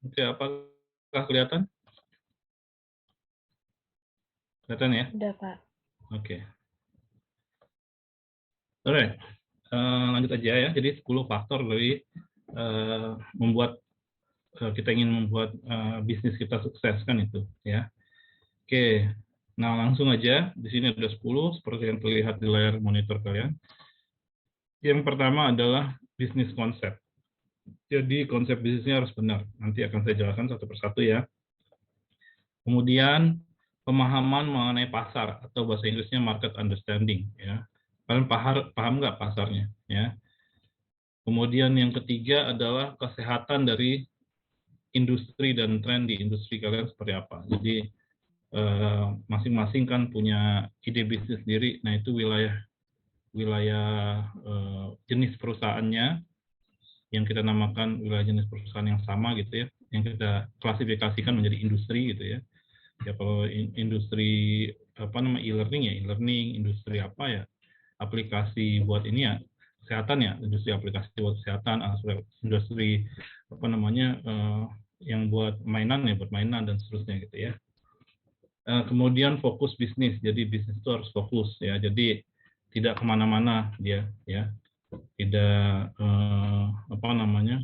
Oke, apakah kelihatan? Kelihatan ya? Udah, Pak. Oke. Alright. Lanjut aja ya. Jadi 10 faktor dari membuat kita ingin membuat bisnis kita sukses kan itu ya. Oke. Nah, langsung aja. Di sini ada 10 seperti yang terlihat di layar monitor kalian. Yang pertama adalah bisnis konsep. Jadi konsep bisnisnya harus benar. Nanti akan saya jelaskan satu persatu ya. Kemudian pemahaman mengenai pasar atau bahasa Inggrisnya market understanding ya. Kalian paham nggak pasarnya ya. Kemudian yang ketiga adalah kesehatan dari industri dan tren di industri kalian seperti apa. Jadi masing-masing kan punya ide bisnis sendiri. Nah itu wilayah jenis perusahaannya yang kita namakan wilayah jenis perusahaan yang sama gitu ya, yang kita klasifikasikan menjadi industri gitu ya. Ya kalau industri apa nama e-learning ya e-learning, industri apa ya aplikasi buat ini ya kesehatan ya, industri aplikasi buat kesehatan, industri apa namanya yang buat mainan ya buat mainan dan seterusnya gitu ya. Kemudian fokus bisnis, jadi bisnis itu harus fokus ya, jadi tidak kemana-mana dia ya, tidak apa namanya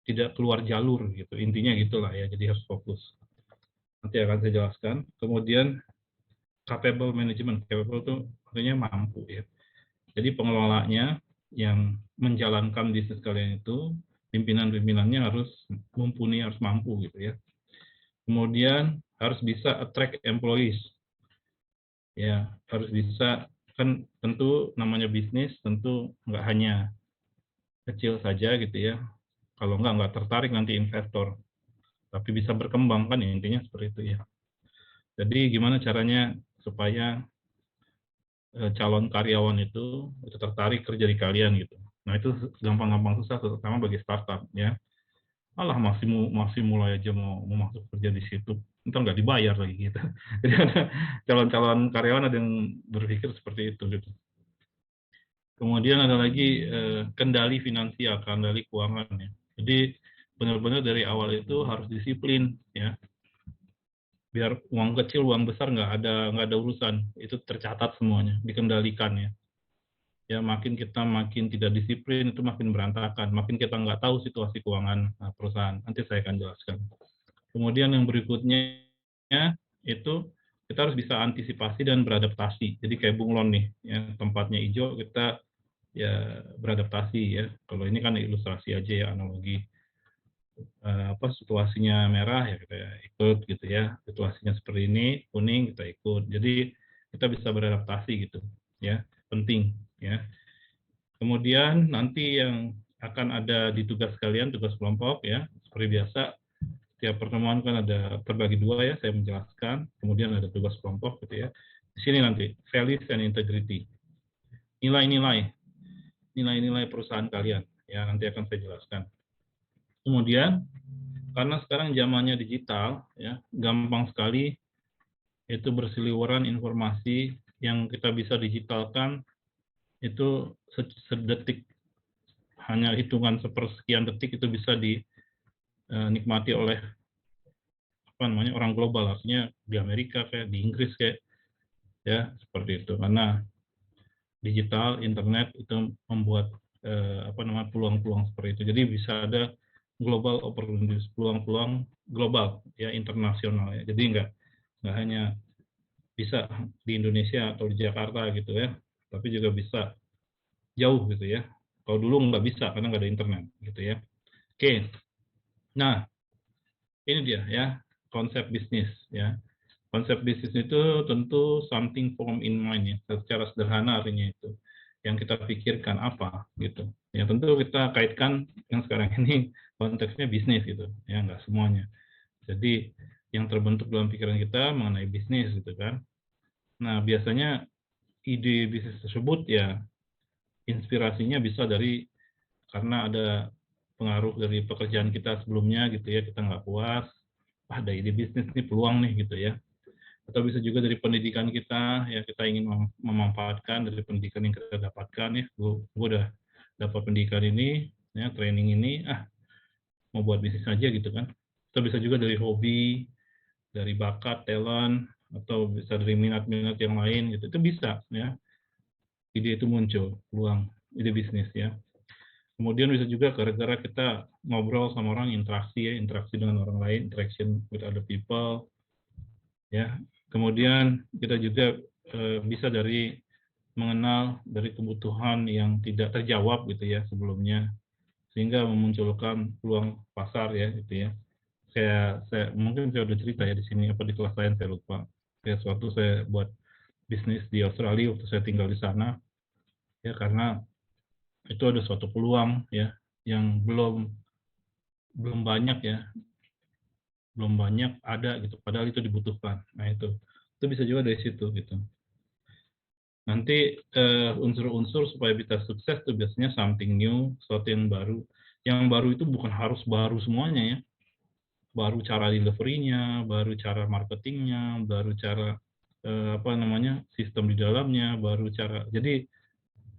tidak keluar jalur gitu, intinya gitulah ya, jadi harus fokus. Nanti akan saya jelaskan. Kemudian capable management, capable itu artinya mampu ya. Jadi pengelolanya yang menjalankan bisnis kalian itu, pimpinan-pimpinannya harus mumpuni, harus mampu gitu ya. Kemudian harus bisa attract employees, ya harus bisa, kan tentu namanya bisnis tentu nggak hanya kecil saja gitu ya. Kalau nggak tertarik nanti investor, tapi bisa berkembang kan ya, intinya seperti itu ya. Jadi gimana caranya supaya calon karyawan itu tertarik kerja di kalian gitu. Nah itu gampang-gampang susah, terutama bagi startup ya. Alah masih mulai aja mau masuk kerja di situ, entar nggak dibayar lagi gitu. Jadi ada calon-calon karyawan ada yang berpikir seperti itu gitu. Kemudian ada lagi kendali finansial, kendali keuangan ya. Jadi benar-benar dari awal itu harus disiplin ya. Biar uang kecil, uang besar nggak ada urusan, itu tercatat semuanya, dikendalikan ya. Ya makin kita makin tidak disiplin itu makin berantakan, makin kita nggak tahu situasi keuangan perusahaan. Nanti saya akan jelaskan. Kemudian yang berikutnya itu kita harus bisa antisipasi dan beradaptasi. Jadi kayak bunglon nih, ya, tempatnya hijau kita ya beradaptasi ya. Kalau ini kan ilustrasi aja ya, analogi apa situasinya merah ya kita ikut gitu ya. Situasinya seperti ini kuning kita ikut. Jadi kita bisa beradaptasi gitu ya. Penting ya. Kemudian nanti yang akan ada di tugas kalian, tugas kelompok ya, seperti biasa, setiap pertemuan kan ada terbagi dua ya, saya menjelaskan, kemudian ada tugas kelompok gitu ya. Di sini nanti, values and integrity. Nilai-nilai, nilai-nilai perusahaan kalian, ya nanti akan saya jelaskan. Kemudian, karena sekarang zamannya digital, ya gampang sekali itu berseliweran informasi yang kita bisa digitalkan itu sedetik, hanya hitungan sepersekian detik itu bisa dinikmati oleh apa namanya orang global, artinya di Amerika kayak di Inggris kayak ya seperti itu, karena digital internet itu membuat apa namanya peluang-peluang seperti itu, jadi bisa ada global opportunities, peluang-peluang global ya internasional ya, jadi nggak hanya bisa di Indonesia atau di Jakarta gitu ya, tapi juga bisa jauh gitu ya. Kalau dulu nggak bisa karena nggak ada internet gitu ya. Oke, nah ini dia ya konsep bisnis ya. Konsep bisnis itu tentu something form in mind ya, secara sederhana artinya itu. Yang kita pikirkan apa gitu. Ya tentu kita kaitkan yang sekarang ini konteksnya bisnis gitu, ya nggak semuanya. Jadi yang terbentuk dalam pikiran kita mengenai bisnis gitu kan. Nah biasanya ide bisnis tersebut ya inspirasinya bisa dari karena ada pengaruh dari pekerjaan kita sebelumnya gitu ya, kita nggak puas, ada ide bisnis nih peluang nih gitu ya, atau bisa juga dari pendidikan kita ya, kita ingin memanfaatkan dari pendidikan yang kita dapatkan ya, gue udah dapat pendidikan ini ya, training ini mau buat bisnis aja gitu kan. Atau bisa juga dari hobi, dari bakat, talent, atau bisa dari minat-minat yang lain gitu. Itu bisa ya. Ide itu muncul, peluang ide bisnis ya. Kemudian bisa juga gara-gara kita ngobrol sama orang, interaksi ya, interaksi dengan orang lain, interaction with other people ya. Kemudian kita juga bisa dari mengenal dari kebutuhan yang tidak terjawab gitu ya sebelumnya, sehingga memunculkan peluang pasar ya gitu ya. Saya mungkin saya udah cerita ya di sini apa di kelas lain saya lupa. Kayak suatu saya buat bisnis di Australia waktu saya tinggal di sana ya, karena itu ada suatu peluang ya yang belum banyak ya, belum banyak ada gitu, padahal itu dibutuhkan. Nah itu bisa juga dari situ gitu. Nanti unsur-unsur supaya bisa sukses itu biasanya something new, sesuatu yang baru. Yang baru itu bukan harus baru semuanya ya. Baru cara delivery-nya, baru cara marketingnya, baru cara apa namanya sistem di dalamnya, baru cara. Jadi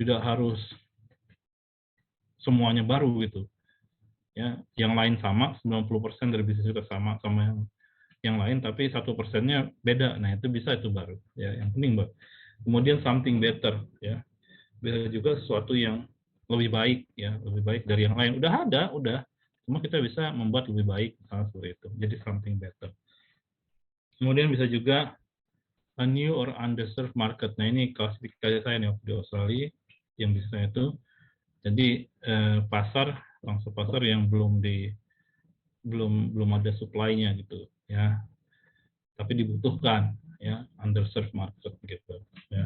tidak harus semuanya baru gitu. Ya, yang lain sama, 90% dari bisnis kita sama yang lain, tapi 1%-nya beda. Nah itu bisa itu baru. Ya, yang penting Mbak. Kemudian something better ya. Bisa juga sesuatu yang lebih baik ya, lebih baik dari yang lain. Udah ada, udah. Cuma kita bisa membuat lebih baik misalnya seperti itu. Jadi something better. Kemudian bisa juga a new or underserved market. Nah ini klasifikasi saya nih di Australia yang bisa itu. Jadi bangsa pasar yang belum ada supply-nya gitu ya. Tapi dibutuhkan ya, underserved market gitu ya.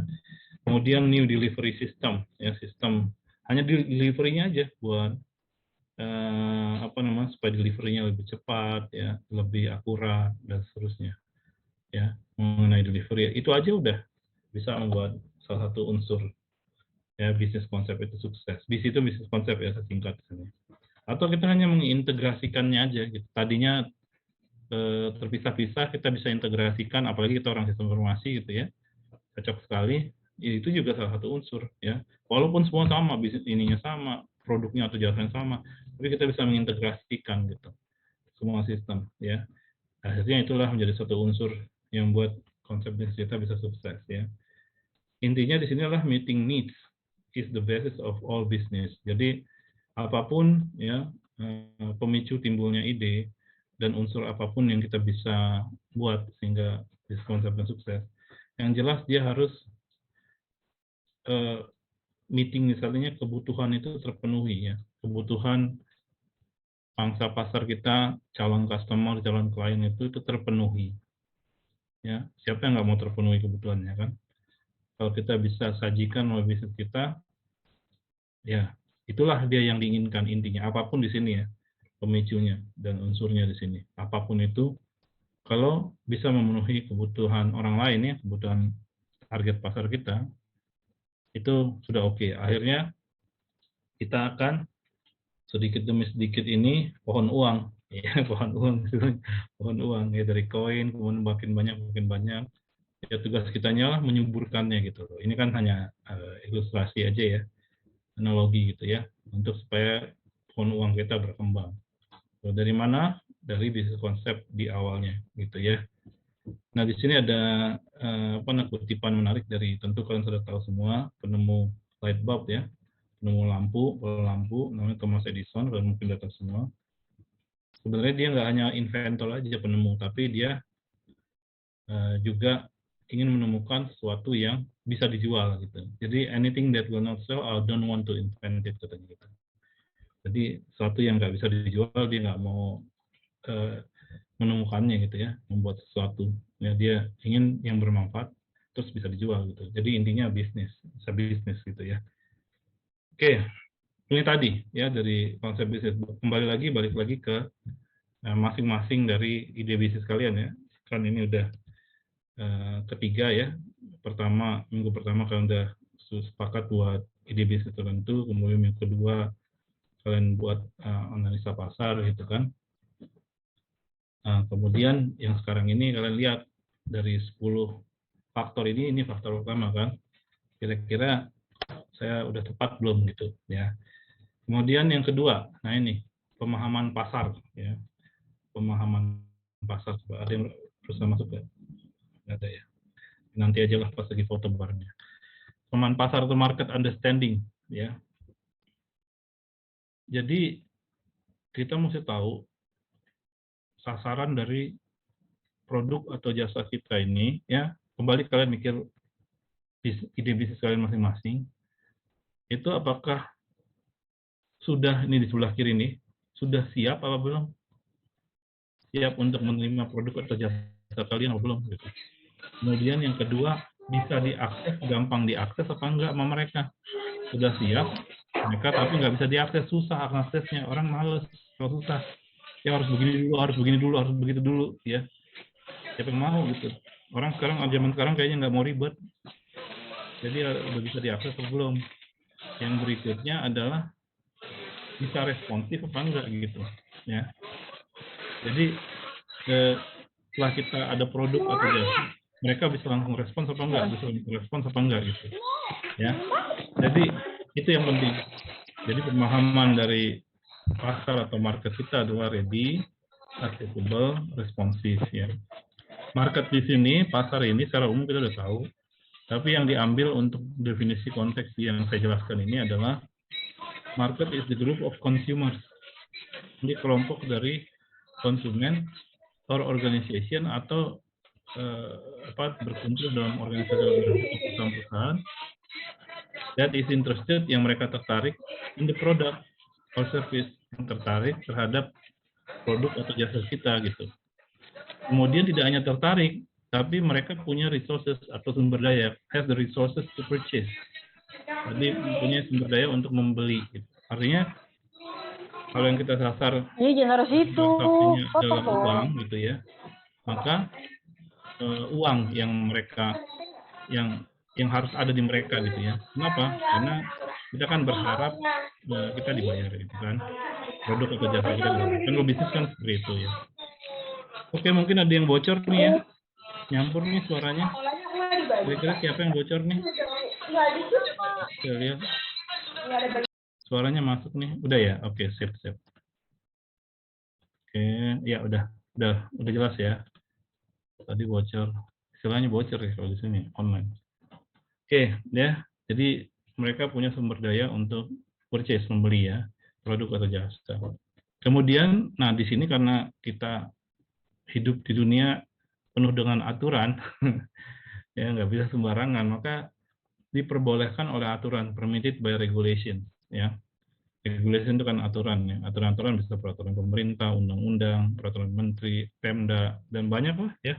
Kemudian new delivery system ya, sistem hanya delivery-nya aja buat apa namanya supaya delivery-nya lebih cepat ya, lebih akurat dan seterusnya ya. Mengenai delivery itu aja udah bisa membuat salah satu unsur ya bisnis konsep itu sukses. Di situ bisnis konsep ya saya singkat di sini. Atau kita hanya mengintegrasikannya aja gitu. Tadinya terpisah-pisah kita bisa integrasikan, apalagi kita orang sistem informasi gitu ya, cocok sekali. Ya, itu juga salah satu unsur ya. Walaupun semua sama, bisnis ininya sama, produknya atau jasanya sama, tapi kita bisa mengintegrasikan gitu semua sistem ya. Akhirnya itulah menjadi satu unsur yang buat konsep bisnis kita bisa sukses ya. Intinya di sini adalah meeting needs is the basis of all business. Jadi apapun ya pemicu timbulnya ide dan unsur apapun yang kita bisa buat sehingga bisnis konsepnya sukses. Yang jelas dia harus meeting misalnya kebutuhan itu terpenuhi ya. Kebutuhan pangsa pasar kita, calon customer, calon klien itu terpenuhi. Ya, siapa yang nggak mau terpenuhi kebutuhannya kan? Kalau kita bisa sajikan melalui bisnis kita, ya itulah dia yang diinginkan intinya. Apapun di sini ya, pemicunya dan unsurnya di sini. Apapun itu, kalau bisa memenuhi kebutuhan orang lain ya, kebutuhan target pasar kita, itu sudah oke. Akhirnya kita akan sedikit demi sedikit ini pohon uang, ya pohon uang, pohon uang ya dari koin, kemudian makin banyak. Ya tugas kitanya lah menyuburkannya gitu loh. Ini kan hanya ilustrasi aja ya, analogi gitu ya, untuk supaya pohon uang kita berkembang. So, dari mana? Dari bisnis konsep di awalnya gitu ya. Nah di sini ada kutipan menarik dari, tentu kalian sudah tahu semua, penemu light bulb ya, penemu lampu namanya Thomas Edison, kalian mungkin sudah tahu semua. Sebenarnya dia nggak hanya inventor aja penemu, tapi dia juga ingin menemukan sesuatu yang bisa dijual gitu. Jadi anything that will not sell, I don't want to invent it katanya gitu. Jadi sesuatu yang nggak bisa dijual dia nggak mau menemukannya gitu ya, membuat sesuatu. Ya, dia ingin yang bermanfaat terus bisa dijual gitu. Jadi intinya bisnis, bisa bisnis gitu ya. Oke, ini tadi ya dari konsep bisnis. Balik lagi ke masing-masing dari ide bisnis kalian ya. Kan ini udah ketiga ya. Minggu pertama kalian udah sepakat buat ide bisnis tertentu, kemudian minggu kedua kalian buat analisa pasar gitu kan. Kemudian yang sekarang ini kalian lihat dari 10 faktor ini faktor pertama kan. Kira-kira saya udah tepat belum gitu ya. Kemudian yang kedua, nah ini pemahaman pasar, ya. Pemahaman pasar. Ada yang berusaha masuk nggak? Nggak ada ya. Nanti aja lah pas lagi foto barnya. Pemahaman pasar atau market understanding, ya. Jadi kita mesti tahu sasaran dari produk atau jasa kita ini, ya. Kembali kalian mikir ide bisnis kalian masing-masing. Itu apakah sudah, ini di sebelah kiri nih, sudah siap apa belum? Siap untuk menerima produk atau jasa kalian apa belum? Gitu. Kemudian yang kedua, bisa diakses, gampang diakses apa enggak sama mereka? Sudah siap, mereka tapi nggak bisa diakses, susah aksesnya, orang males, kalau susah. Ya harus begini dulu, harus begini dulu, harus begitu dulu, ya. Siapa yang mau gitu? Orang sekarang, zaman sekarang kayaknya nggak mau ribet. Jadi udah bisa diakses atau belum? Yang berikutnya adalah bisa responsif apa enggak gitu, ya. Jadi setelah kita ada produk atau jasa, mereka bisa langsung respons apa enggak, bisa respons apa enggak gitu, ya. Jadi itu yang penting. Jadi pemahaman dari pasar atau market kita adalah ready, accessible, responsif, ya. Market di sini, pasar ini secara umum kita udah tahu, tapi yang diambil untuk definisi konteks yang saya jelaskan ini adalah market is the group of consumers. Ini kelompok dari konsumen or organization atau berkumpul dalam organisasi perusahaan that is interested, yang mereka tertarik in the product or service, yang tertarik terhadap produk atau jasa kita gitu. Kemudian tidak hanya tertarik, tapi mereka punya resources atau sumber daya, have the resources to purchase. Jadi punya sumber daya untuk membeli. Gitu. Artinya kalau yang kita sasar adalah uang, gitu ya, maka uang yang mereka yang harus ada di mereka gitu ya. Kenapa? Karena kita kan berharap kita dibayar gitu kan, produk atau jasa kita dibayar. Kan bisnis kan seperti itu ya. Oke, mungkin ada yang bocor nih ya, nyampur nih suaranya. Kira-kira siapa yang bocor nih? Saya lihat suaranya masuk nih. Udah ya? Oke, sip. Oke, ya udah jelas ya. Tadi bocor, istilahnya bocor ya kalau di sini online. Oke, ya. Jadi mereka punya sumber daya untuk purchase, membeli ya, produk atau jasa. Kemudian, nah di sini karena kita hidup di dunia penuh dengan aturan, ya nggak bisa sembarangan, maka diperbolehkan oleh aturan, permitted by regulation, ya. Regulation itu kan aturan, ya. Aturan-aturan bisa peraturan pemerintah, undang-undang, peraturan menteri, Pemda, dan banyak lah ya.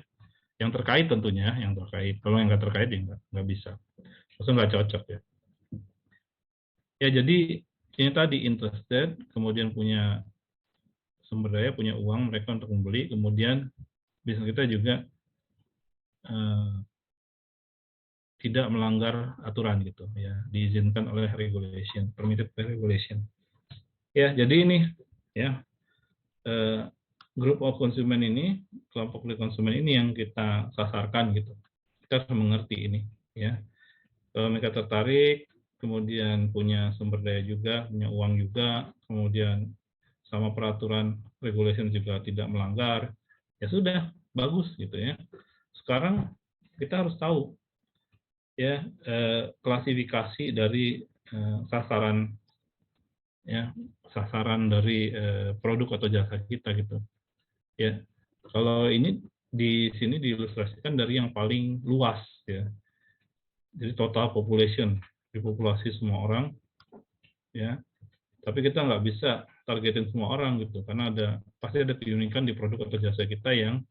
Yang terkait tentunya, yang terkait. Kalau yang nggak terkait ya nggak bisa. Maksudnya nggak cocok ya. Ya jadi ini tadi interested, kemudian punya sumber daya, punya uang mereka untuk membeli, kemudian bisnis kita juga tidak melanggar aturan gitu ya, diizinkan oleh regulation, permitted by regulation. Ya jadi ini ya group of konsumen ini, kelompok konsumen ini yang kita sasarkan gitu. Kita harus mengerti ini ya. Kalau mereka tertarik, kemudian punya sumber daya juga, punya uang juga, kemudian sama peraturan regulation juga tidak melanggar, ya sudah bagus gitu ya. Sekarang kita harus tahu ya klasifikasi dari sasaran ya, sasaran dari produk atau jasa kita gitu ya. Kalau ini di sini diilustrasikan dari yang paling luas ya, jadi total population, di populasi semua orang ya, tapi kita nggak bisa targetin semua orang gitu karena pasti ada keunikan di produk atau jasa kita yang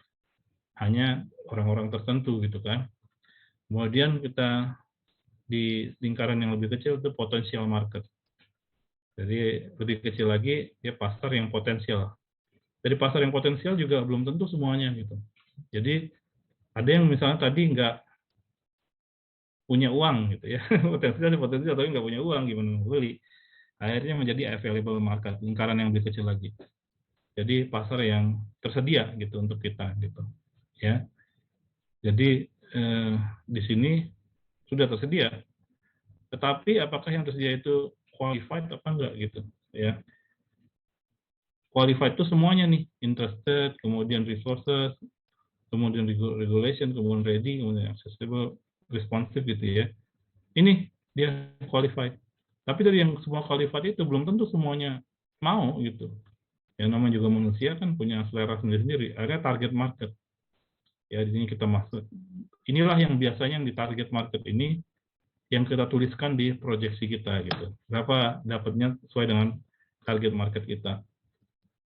hanya orang-orang tertentu gitu kan. Kemudian kita di lingkaran yang lebih kecil itu potensial market. Jadi lebih kecil lagi ya pasar yang potensial. Dari pasar yang potensial juga belum tentu semuanya gitu. Jadi ada yang misalnya tadi nggak punya uang gitu ya, potensial tapi nggak punya uang, gimana mau beli? Akhirnya menjadi available market, lingkaran yang lebih kecil lagi. Jadi pasar yang tersedia gitu untuk kita gitu ya. Jadi di sini sudah tersedia, tetapi apakah yang tersedia itu qualified apa enggak gitu ya. qualified itu semuanya nih, interested, kemudian resources, kemudian regulation, kemudian ready, kemudian accessible, responsive gitu ya. Ini dia qualified. Tapi dari yang semua qualified itu belum tentu semuanya mau gitu. Yang namanya juga manusia kan punya selera sendiri-sendiri. Ada target market. Ya, di sini kita masuk. Inilah yang biasanya yang di target market ini yang kita tuliskan di proyeksi kita gitu. Berapa dapatnya sesuai dengan target market kita.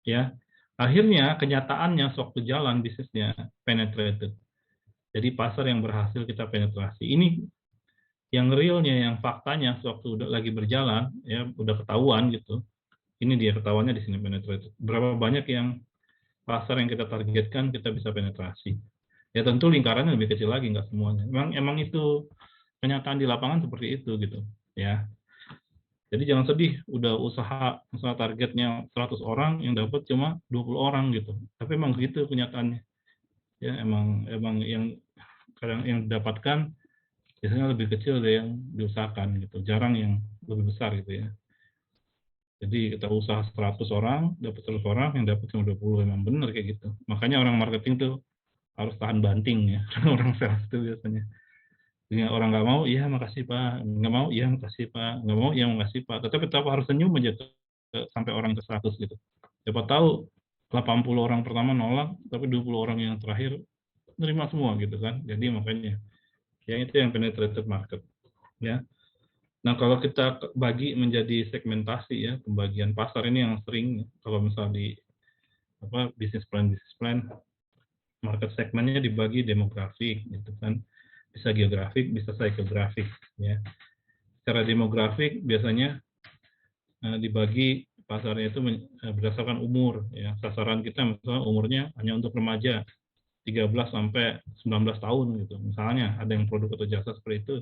Ya. Akhirnya kenyataannya sewaktu jalan bisnisnya penetrated. Jadi pasar yang berhasil kita penetrasi. Ini yang realnya, yang faktanya sewaktu udah lagi berjalan, ya udah ketahuan gitu. Ini dia ketahuannya di sini penetrated. Berapa banyak yang pasar yang kita targetkan kita bisa penetrasi. Ya tentu lingkarannya lebih kecil lagi, nggak semuanya. Emang itu kenyataan di lapangan seperti itu gitu. Ya. Jadi jangan sedih, udah usaha targetnya 100 orang yang dapat cuma 20 orang gitu. Tapi emang gitu kenyataannya. Ya emang yang kadang yang didapatkan biasanya lebih kecil dari yang diusahakan gitu. Jarang yang lebih besar gitu ya. Jadi kita usaha 100 orang, dapat 100 orang, yang dapat cuma 20. Emang benar kayak gitu. Makanya orang marketing tuh harus tahan banting ya. Orang sales itu biasanya. Jadi orang nggak mau, iya makasih Pak. Nggak mau, iya makasih Pak. Nggak mau, iya makasih Pak. Tetapi tetap harus senyum aja sampai orang ke 100 gitu. Siapa tahu 80 orang pertama nolak, tapi 20 orang yang terakhir nerima semua gitu kan. Jadi makanya yang itu yang penetrated market ya. Nah, kalau kita bagi menjadi segmentasi ya, pembagian pasar ini yang sering kalau misal di bisnis plan market segmennya dibagi demografik gitu kan. Bisa geografik, bisa psikografik ya. Secara demografik biasanya dibagi pasarnya itu berdasarkan umur ya. Sasaran kita misalnya umurnya hanya untuk remaja 13 sampai 19 tahun gitu. Misalnya ada yang produk atau jasa seperti itu,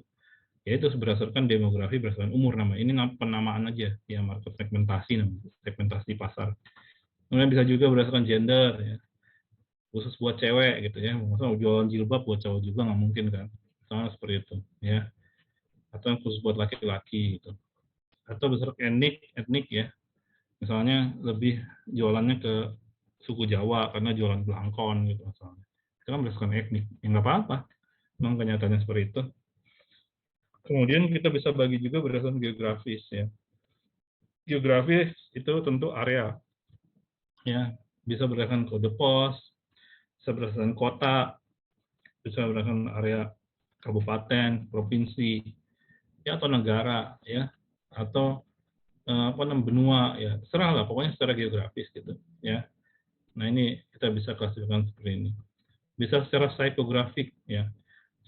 ya itu berdasarkan demografi, berdasarkan umur nama. Ini penamaan aja ya, market segmentasi namanya, segmentasi pasar. Kemudian bisa juga berdasarkan gender ya. Khusus buat cewek gitu ya. Misalnya jualan jilbab buat cowok juga nggak mungkin kan. Misalnya seperti itu ya. Atau yang khusus buat laki-laki gitu. Atau berdasarkan etnik ya. Misalnya lebih jualannya ke suku Jawa karena jualan belangkon gitu misalnya. Itu kan berdasarkan etnik. Ya nggak apa-apa. Memang kenyataannya seperti itu. Kemudian kita bisa bagi juga berdasarkan geografis ya. Geografis itu tentu area ya, bisa berdasarkan kode pos, bisa berdasarkan kota, bisa berdasarkan area kabupaten, provinsi, ya atau negara ya, atau benua ya, terserah lah pokoknya secara geografis gitu ya. Nah ini kita bisa klasifikasikan seperti ini. Bisa secara psikografik ya.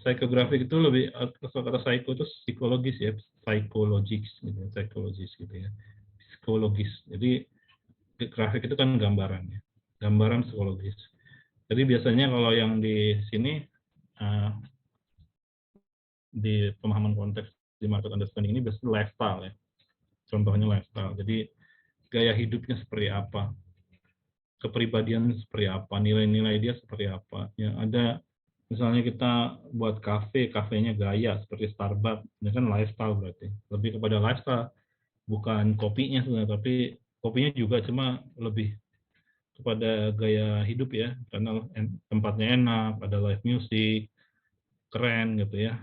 Psikografik itu lebih kata psycho itu psikologis ya, psychologis gitu, psychologis gitu ya, psikologis. Jadi grafik itu kan gambaran ya, gambaran psikologis. Jadi biasanya kalau yang di sini di pemahaman konteks di market understanding ini biasanya lifestyle ya. Contohnya lifestyle. Jadi gaya hidupnya seperti apa, kepribadian seperti apa, nilai-nilai dia seperti apa. Ya ada misalnya kita buat kafenya gaya seperti Starbucks, ini kan lifestyle berarti. Lebih kepada lifestyle, bukan kopinya sebenarnya, tapi kopinya juga cuma lebih kepada gaya hidup ya, karena tempatnya enak, ada live music, keren gitu ya,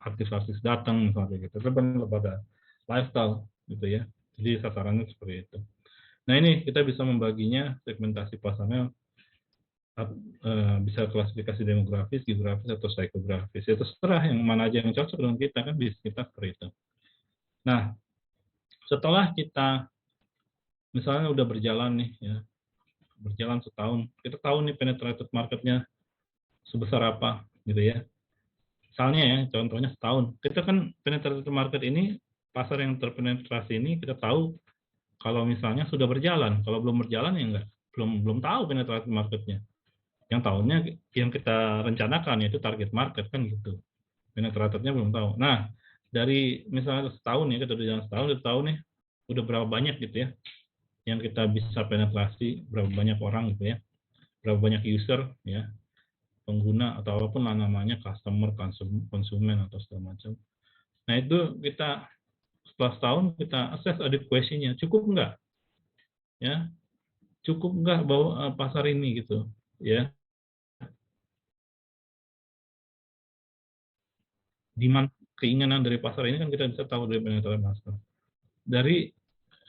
artis-artis datang misalnya gitu, itu kan kepada lifestyle gitu ya. Jadi sasarannya seperti itu. Nah ini kita bisa membaginya segmentasi pasarnya bisa klasifikasi demografis, geografis atau psikografis. Ya terserah yang mana aja yang cocok dengan kita kan bisa kita seperti itu. Nah setelah kita misalnya udah berjalan nih ya, berjalan setahun, kita tahu nih penetrated marketnya sebesar apa gitu ya. Misalnya ya, contohnya setahun. Kita kan penetrated market ini, pasar yang terpenetrasi ini kita tahu kalau misalnya sudah berjalan. Kalau belum berjalan ya enggak. Belum tahu penetrated marketnya. Yang tahunnya yang kita rencanakan yaitu target market kan gitu. Penetratednya belum tahu. Nah, dari misalnya setahun ya, kita udah jalan setahun, kita tahu nih udah berapa banyak gitu ya yang kita bisa penetrasi, berapa banyak orang gitu ya, berapa banyak user ya, pengguna atau apapun lah namanya, customer, konsumen atau segala macam. Nah itu kita setelah setahun kita assess adequacy-nya cukup enggak ya, cukup nggak bawa pasar ini gitu, ya. Demand, keinginan dari pasar ini kan kita bisa tahu dari penetrasi pasar. Dari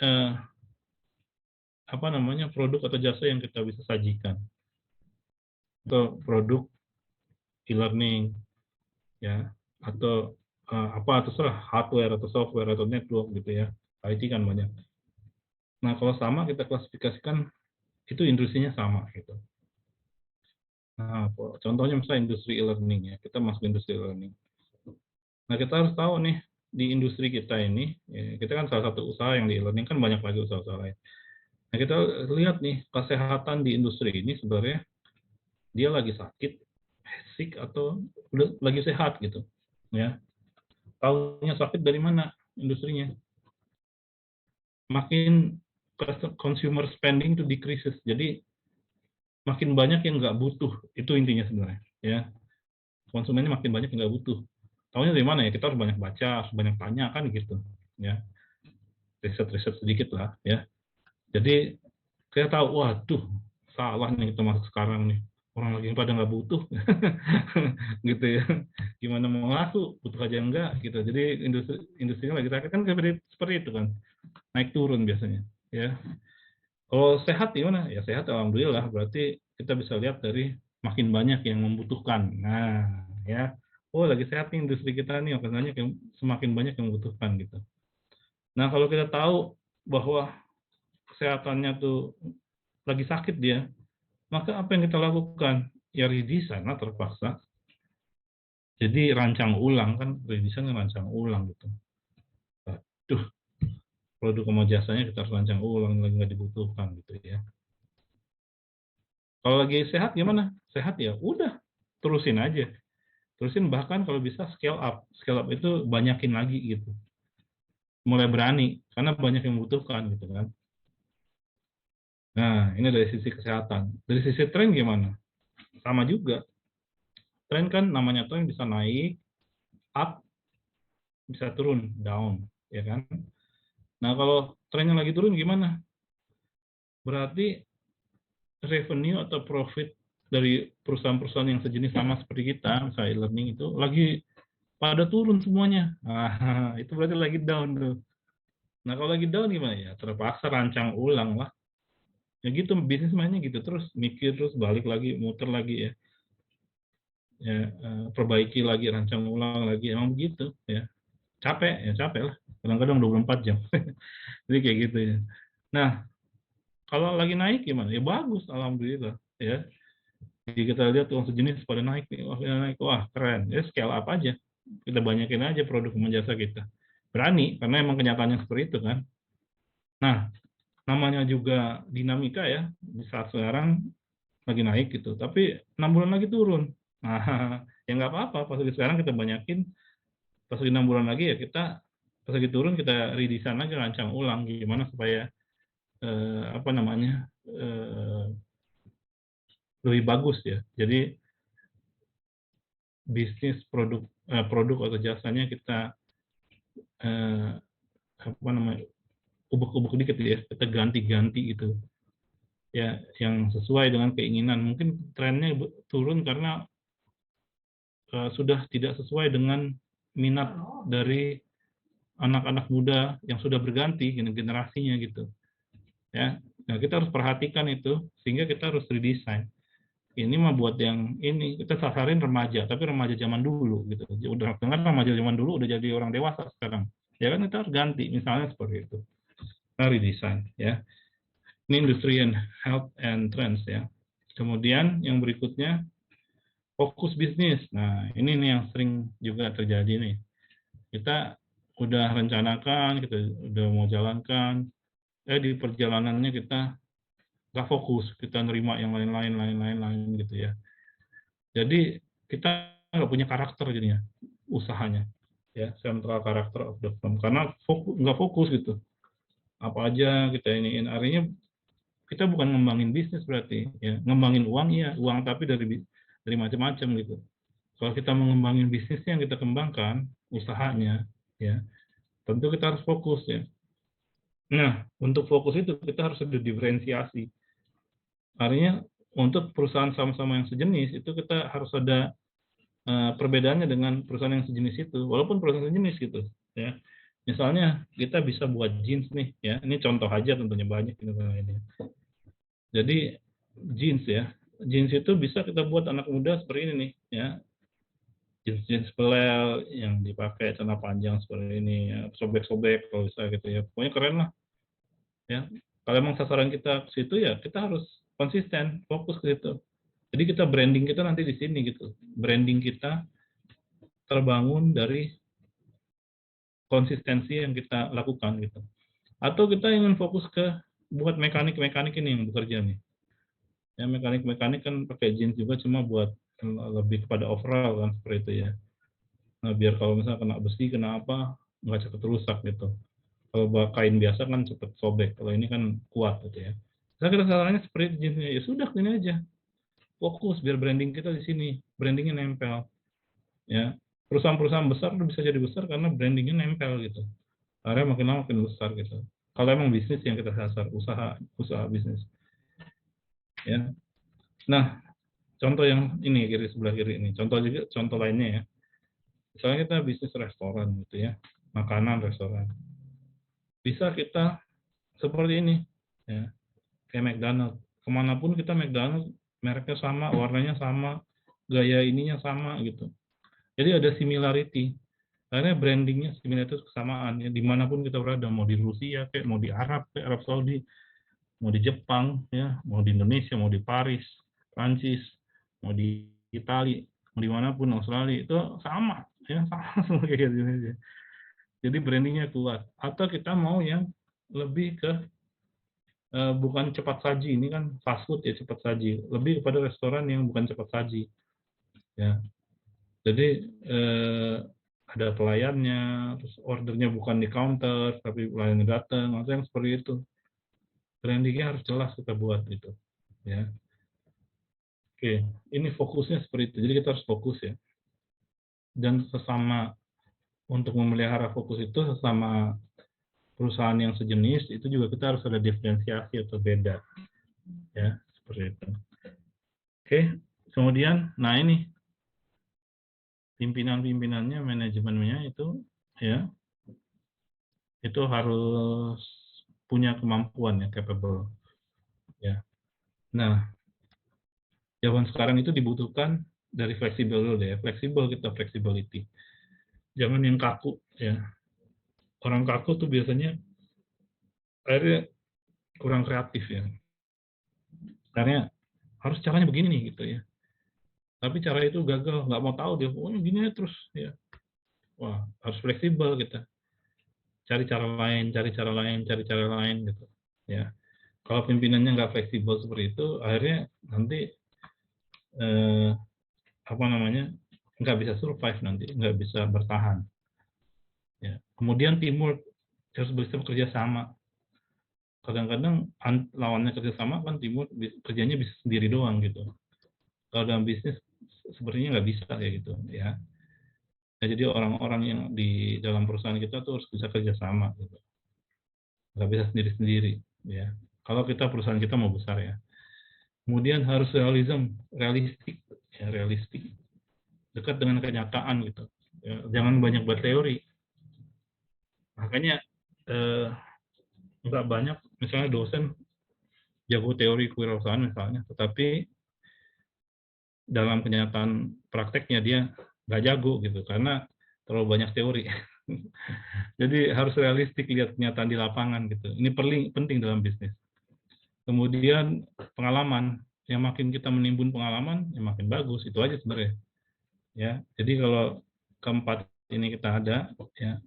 eh, apa namanya, produk atau jasa yang kita bisa sajikan, atau produk e-learning, ya, atau apa terserah, hardware atau software atau network gitu ya. IT kan banyak. Nah, kalau sama kita klasifikasikan itu industrinya sama gitu. Nah, contohnya misalnya industri e-learning ya, kita masuk industri e-learning. Nah, kita harus tahu nih di industri kita ini, ya, kita kan salah satu usaha yang di e-learning, kan banyak lagi usaha-usaha lain. Nah, kita lihat nih kesehatan di industri ini sebenarnya dia lagi sakit, sick, atau udah lagi sehat gitu. Ya, tahunya sakit dari mana industrinya? Makin consumer spending itu decreases. Jadi makin banyak yang nggak butuh. Itu intinya sebenarnya. Ya, konsumennya makin banyak yang nggak butuh. Tahunya dari mana ya? Kita harus banyak baca, harus banyak tanya kan gitu. Ya, riset-riset sedikit lah ya. Jadi kita tahu, waduh, salah nih kita masuk sekarang nih. Orang lagi pada nggak butuh, gitu ya. Gimana mau masuk, butuh aja enggak, gitu. Jadi industrinya lagi sakit kan seperti itu kan, naik turun biasanya. Ya, kalau sehat gimana? Ya sehat, alhamdulillah. Berarti kita bisa lihat dari makin banyak yang membutuhkan. Nah, ya, oh lagi sehat nih industri kita nih, semakin banyak yang membutuhkan gitu. Nah, kalau kita tahu bahwa kesehatannya tuh lagi sakit dia, maka apa yang kita lakukan? Ya redesign lah terpaksa. Jadi rancang ulang kan, redesign kan rancang ulang gitu. Aduh, produk sama jasanya kita harus rancang ulang, lagi nggak dibutuhkan gitu ya. Kalau lagi sehat gimana? Sehat ya udah, terusin aja. Terusin, bahkan kalau bisa scale up. Scale up itu banyakin lagi gitu. Mulai berani, karena banyak yang membutuhkan gitu kan. Nah, ini dari sisi kesehatan. Dari sisi tren gimana? Sama juga. Tren kan namanya tren bisa naik, up, bisa turun, down, ya kan? Nah, kalau trennya lagi turun gimana? Berarti revenue atau profit dari perusahaan-perusahaan yang sejenis sama seperti kita, misalnya e-learning itu, lagi pada turun semuanya. Nah, itu berarti lagi down tuh. Nah, kalau lagi down gimana ya? Terpaksa rancang ulang lah. Ya gitu, bisnis mainnya gitu. Terus mikir, terus balik lagi, muter lagi ya. Ya, perbaiki lagi, rancang ulang lagi. Emang begitu ya. Capek lah. Kadang-kadang 24 jam. Jadi kayak gitu ya. Nah, kalau lagi naik gimana? Ya bagus, alhamdulillah. Ya, jadi kita lihat uang sejenis pada naik nih, wah keren. Ya scale up aja. Kita banyakin aja produk jasa kita. Berani, karena emang kenyataannya seperti itu kan. Nah, namanya juga dinamika ya. Di saat sekarang lagi naik gitu, tapi 6 bulan lagi turun. Nah, ya nggak apa-apa. Pas lagi sekarang kita banyakin, pas lagi 6 bulan lagi ya kita, pas lagi turun kita redesign lagi, rancang ulang gimana supaya apa namanya, lebih bagus ya. Jadi bisnis produk atau jasanya kita apa namanya, ubek-ubek dikit ya, kita ganti-ganti gitu ya, yang sesuai dengan keinginan. Mungkin trennya turun karena sudah tidak sesuai dengan minat dari anak-anak muda yang sudah berganti generasinya gitu ya. Nah, kita harus perhatikan itu sehingga kita harus redesign. Ini mah buat yang ini, kita sasarin remaja, tapi remaja zaman dulu gitu. Udah dengar remaja zaman dulu udah jadi orang dewasa sekarang. Ya kan kita harus ganti, misalnya seperti itu. Nah, redesign ya. Ini industri and health and trends ya. Kemudian yang berikutnya fokus bisnis. Nah, ini nih yang sering juga terjadi nih. Kita udah rencanakan, kita udah mau jalankan, di perjalanannya kita nggak fokus, kita nerima yang lain-lain gitu ya. Jadi kita nggak punya karakter jadinya usahanya ya, central karakter of the firm, karena nggak fokus gitu. Apa aja kita iniin, artinya kita bukan ngembangin bisnis berarti ya, ngembangin uang ya uang, tapi dari macam-macam gitu. Kalau kita mengembangin bisnisnya yang kita kembangkan usahanya ya, tentu kita harus fokus ya. Nah, untuk fokus itu kita harus ada diferensiasi. Artinya untuk perusahaan sama-sama yang sejenis itu kita harus ada perbedaannya dengan perusahaan yang sejenis itu, walaupun perusahaan sejenis gitu, ya. Misalnya kita bisa buat jeans nih, ya. Ini contoh aja tentunya banyak ini. Jadi jeans ya, jeans itu bisa kita buat anak muda seperti ini nih, ya. Jeans belel yang dipakai celana panjang seperti ini, ya. Sobek-sobek kalau bisa gitu ya. Pokoknya keren lah, ya. Kalau emang sasaran kita ke situ ya kita harus konsisten, fokus ke situ. Jadi kita branding kita nanti di sini gitu. Branding kita terbangun dari konsistensi yang kita lakukan gitu. Atau kita ingin fokus ke buat mekanik-mekanik ini yang bekerja nih. Ya mekanik-mekanik kan pakai jeans juga cuma buat lebih kepada overall kan seperti itu ya. Nah, biar kalau misalnya kena besi kena apa nggak cepet rusak gitu. Kalau kain biasa kan cepet sobek. Kalau ini kan kuat gitu ya. Saya kira sarannya seperti jeansnya ya sudah ini aja. Fokus biar branding kita di sini, brandingnya nempel. Ya perusahaan-perusahaan besar bisa jadi besar karena brandingnya nempel gitu. Akhirnya makin lama makin besar gitu. Kalau emang bisnis yang kita sasar, usaha bisnis. Ya. Nah, contoh yang ini kiri sebelah kiri ini. Contoh juga contoh lainnya ya. Misalnya kita bisnis restoran gitu ya, makanan restoran. Bisa kita seperti ini, ya, kayak McDonald. Kemanapun kita McDonald, mereknya sama, warnanya sama, gaya ininya sama gitu. Jadi ada similarity. Karena brandingnya similaritas kesamaan ya dimanapun kita berada, mau di Rusia kayak mau di Arab kayak Arab Saudi, mau di Jepang ya, mau di Indonesia, mau di Paris, Prancis, mau di Italia, mau dimanapun Australia itu sama ya sama semua kayak gitu. Jadi brandingnya kuat. Atau kita mau yang lebih ke bukan cepat saji, ini kan fast food ya cepat saji, lebih kepada restoran yang bukan cepat saji ya. Jadi ada pelayannya, terus ordernya bukan di counter, tapi pelayannya datang, atau yang seperti itu. Brandingnya harus jelas kita buat gitu, ya. Oke, ini fokusnya seperti itu. Jadi kita harus fokus ya. Dan sesama untuk memelihara fokus itu sesama perusahaan yang sejenis itu juga kita harus ada diferensiasi atau beda, ya seperti itu. Oke, kemudian, nah ini pimpinan-pimpinannya, manajemennya itu ya itu harus punya kemampuan ya, capable ya. Nah, zaman sekarang itu dibutuhkan dari fleksibel dulu deh, fleksibel kita flexibility. Jangan yang kaku ya. Orang kaku tuh biasanya akhirnya kurang kreatif ya. Karena harus caranya begini nih gitu ya. Tapi cara itu gagal, nggak mau tahu dia, pokoknya gini aja terus ya. Wah, harus fleksibel kita. Cari cara lain, cari cara lain, cari cara lain gitu. Ya. Kalau pimpinannya nggak fleksibel seperti itu, akhirnya nanti eh, apa namanya nggak bisa survive nanti, nggak bisa bertahan. Ya. Kemudian teamwork harus bisa bekerja sama. Kadang-kadang lawannya kerja sama kan teamwork kerjanya bisa sendiri doang gitu. Kalau dalam bisnis sepertinya nggak bisa kayak gitu ya. Nah, jadi orang-orang yang di dalam perusahaan kita tuh harus bisa kerja sama gitu. Nggak bisa sendiri-sendiri ya. Kalau kita perusahaan kita mau besar ya. Kemudian harus realistik ya, realistik. Dekat dengan kenyataan gitu. Ya, jangan banyak berteori. Makanya nggak banyak misalnya dosen jago teori kewirausahaan misalnya, tetapi dalam kenyataan prakteknya dia nggak jago gitu karena terlalu banyak teori. Jadi harus realistik lihat kenyataan di lapangan gitu. Ini penting dalam bisnis. Kemudian pengalaman, yang makin kita menimbun pengalaman, yang makin bagus. Itu aja sebenarnya. Ya, jadi kalau keempat ini kita ada, ya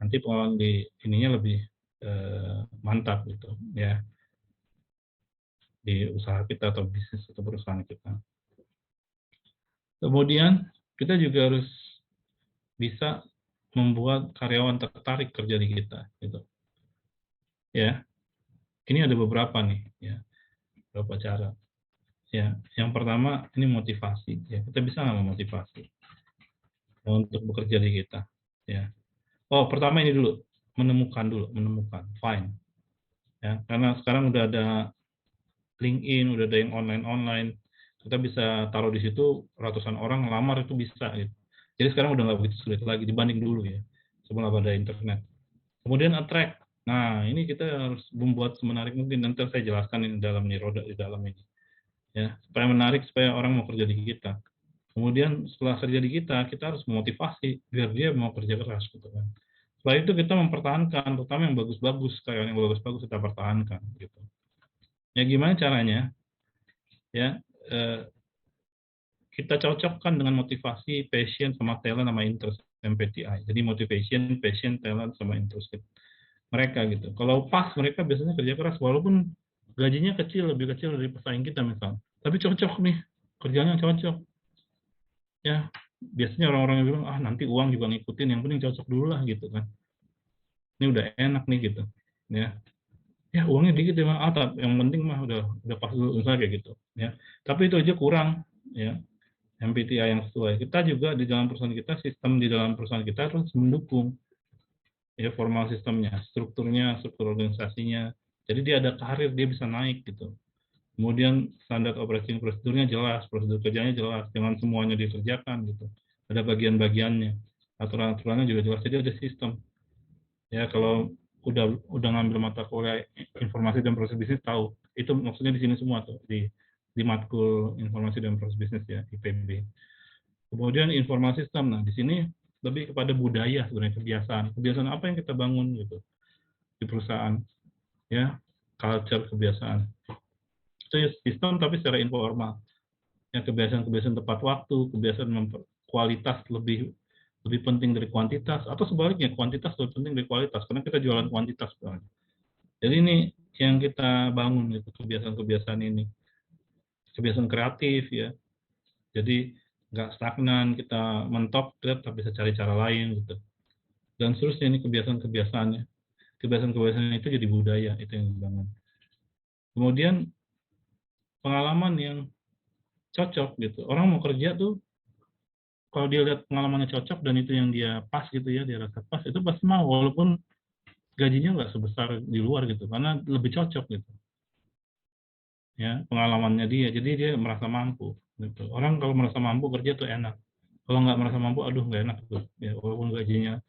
nanti pengalaman di ininya lebih mantap gitu, ya di usaha kita atau bisnis atau perusahaan kita. Kemudian kita juga harus bisa membuat karyawan tertarik kerja di kita, gitu. Ya, ini ada beberapa nih, ya, beberapa cara. Ya, yang pertama ini motivasi. Ya, kita bisa nggak memotivasi untuk bekerja di kita. Ya. Oh, pertama ini dulu, menemukan, find. Ya, karena sekarang udah ada LinkedIn, udah ada yang online. Kita bisa taruh di situ, ratusan orang ngelamar itu bisa gitu. Jadi sekarang udah nggak begitu sulit lagi dibanding dulu ya, sebelum ada internet. Kemudian attract. Nah, ini kita harus membuat semenarik mungkin. Nanti saya jelaskan ini dalam nih, roda di dalam ini. Ya, supaya menarik, supaya orang mau kerja di kita. Kemudian setelah kerja di kita harus memotivasi biar dia mau kerja keras gitu kan. Setelah itu kita mempertahankan, terutama yang bagus-bagus, kayak yang bagus-bagus kita pertahankan gitu. Ya gimana caranya? Ya, kita cocokkan dengan motivasi, passion, sama talent, sama interest MBTI. Jadi motivation, passion, talent, sama interest mereka gitu. Kalau pas mereka biasanya kerja keras walaupun gajinya kecil, lebih kecil dari pesaing kita misal. Tapi cocok nih, kerjanya cocok. Ya, biasanya orang-orang yang bilang, nanti uang juga ngikutin, yang penting cocok dulu lah gitu kan. Ini udah enak nih gitu. Ya uangnya dikit ya, tapi yang penting mah udah pas dulu misalnya kayak gitu. Ya, tapi itu aja kurang ya. MBTI yang sesuai. Kita juga di dalam perusahaan kita, sistem di dalam perusahaan kita harus mendukung ya formal sistemnya, strukturnya, struktur organisasinya. Jadi dia ada karir, dia bisa naik gitu. Kemudian standar operating prosedurnya jelas, prosedur kerjanya jelas, jangan semuanya dikerjakan gitu. Ada bagian-bagiannya, aturan-aturannya juga jelas. Jadi ada sistem. Ya kalau udah ngambil mata kuliah informasi dan proses bisnis tahu. Itu maksudnya di sini semua tuh di matkul informasi dan proses bisnis ya IPB. Kemudian informasi sistem. Nah, di sini lebih kepada budaya sebenarnya, kebiasaan apa yang kita bangun gitu di perusahaan ya, culture, kebiasaan itu ya, sistem tapi secara informal ya, kebiasaan tepat waktu, kebiasaan kualitas lebih lebih penting dari kuantitas, atau sebaliknya kuantitas lebih penting dari kualitas karena kita jualan kuantitas sebenarnya. Jadi ini yang kita bangun gitu, kebiasaan-kebiasaan ini, kebiasaan kreatif ya. Jadi nggak stagnan, kita mentok, kita bisa cari cara lain gitu. Dan seterusnya ini kebiasaan-kebiasaannya. Kebiasaan-kebiasaan itu jadi budaya, itu yang dibangun. Kemudian pengalaman yang cocok gitu. Orang mau kerja tuh, kalau dia lihat pengalamannya cocok dan itu yang dia pas gitu ya, dia rasa pas, itu pasti mau, walaupun gajinya nggak sebesar di luar gitu, karena lebih cocok gitu. Ya, pengalamannya dia, jadi dia merasa mampu. Gitu. Orang kalau merasa mampu kerja tuh enak. Kalau nggak merasa mampu, aduh nggak enak tuh. Ya, walaupun gajinya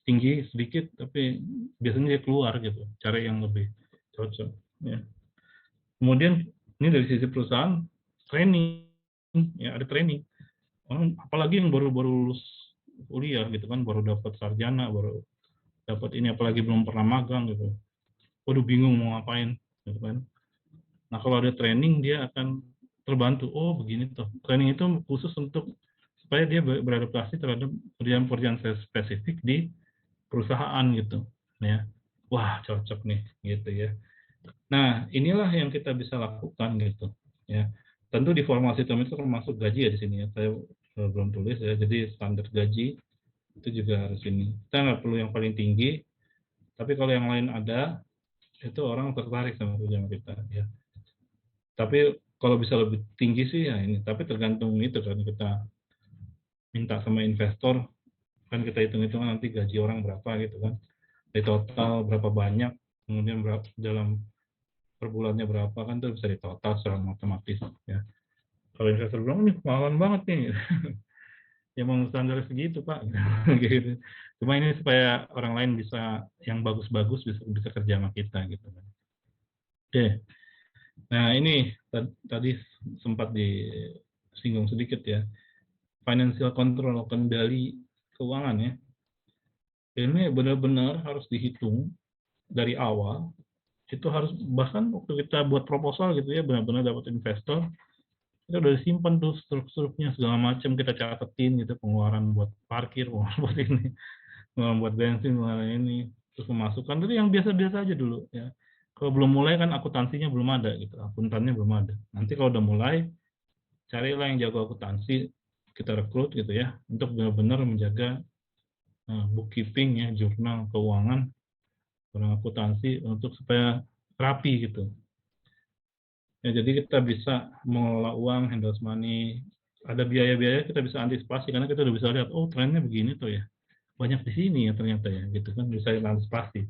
tinggi sedikit, tapi biasanya dia keluar gitu, cari yang lebih cocok. Ya. Kemudian ini dari sisi perusahaan, training, ya ada training. Orang apalagi yang baru-baru lulus kuliah gitu kan, baru dapat sarjana, baru dapat ini, apalagi belum pernah magang gitu. Waduh bingung mau ngapain gitu kan. Nah kalau ada training dia akan terbantu. Oh begini tuh. Training itu khusus untuk supaya dia beradaptasi terhadap pekerjaan-pekerjaan spesifik di perusahaan gitu. Ya, wah cocok nih gitu ya. Nah inilah yang kita bisa lakukan gitu. Ya, tentu di formal sistem itu termasuk gaji ya di sini ya. Saya belum tulis ya. Jadi standar gaji itu juga harus ini. Kita nggak perlu yang paling tinggi, tapi kalau yang lain ada, itu orang tertarik sama kerjaan kita ya. Tapi kalau bisa lebih tinggi sih ya ini, tapi tergantung itu kan, kita minta sama investor, kan kita hitung-hitung nanti gaji orang berapa gitu kan, di total berapa banyak, kemudian berapa dalam per bulannya berapa, kan itu bisa ditotal secara matematis ya. Kalau investor bilang ini kemahalan banget nih, ya mau standar segitu pak, gitu. Cuma ini supaya orang lain bisa, yang bagus-bagus bisa kerja sama kita gitu kan. Oke, nah ini tadi sempat disinggung sedikit ya, financial control, kendali keuangan ya. Ini benar-benar harus dihitung dari awal. Itu harus, bahkan waktu kita buat proposal gitu ya, benar-benar dapat investor, kita udah disimpan tuh strukturnya segala macam, kita catetin gitu, pengeluaran buat parkir, pengeluaran buat ini, pengeluaran buat bensin, pengeluaran ini, terus pemasukan itu yang biasa-biasa aja dulu ya. Kalau belum mulai kan akuntansinya belum ada gitu, akuntannya belum ada. Nanti kalau udah mulai, carilah yang jago akuntansi, kita rekrut gitu ya, untuk benar-benar menjaga bookkeeping ya, jurnal keuangan, orang akuntansi, untuk supaya rapi gitu. Ya, jadi kita bisa mengelola uang, handle money, ada biaya-biaya kita bisa antisipasi karena kita udah bisa lihat, oh trennya begini tuh ya, banyak di sini ya ternyata ya, gitu kan, bisa antisipasi.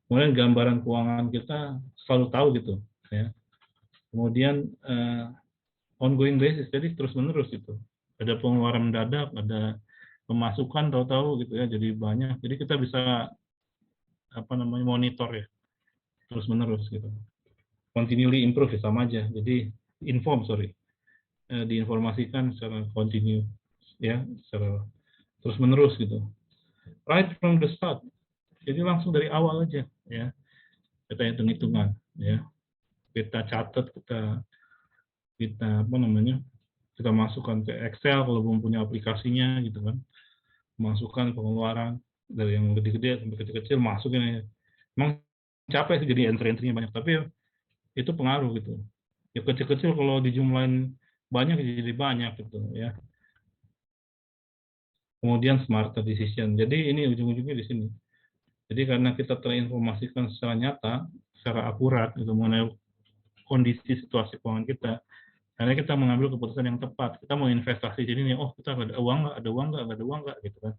Kemudian gambaran keuangan kita selalu tahu gitu ya. Kemudian ongoing basis, jadi terus-menerus itu. Ada pengeluaran mendadak, ada pemasukan tahu-tahu gitu ya, jadi banyak. Jadi kita bisa monitor ya, terus-menerus gitu. Continually improve ya, sama aja. Jadi diinformasikan secara continue ya, secara terus-menerus gitu. Right from the start. Jadi langsung dari awal aja ya. Kita hitung-hitungan ya. Kita catat, kita masukkan ke Excel kalau belum punya aplikasinya gitu kan, masukkan pengeluaran dari yang gede-gede sampai kecil-kecil, masukin aja. Emang capek sih jadi entry-entry-nya banyak, tapi itu pengaruh gitu ya. Kecil-kecil kalau dijumlahin banyak jadi banyak gitu ya. Kemudian smart decision, jadi ini ujung-ujungnya di sini. Jadi karena kita terinformasikan secara nyata, secara akurat itu mengenai kondisi situasi keuangan kita, karena kita mengambil keputusan yang tepat. Kita mau investasi di sini, oh kita ada uang nggak, ada uang nggak, ada uang nggak, gitu kan?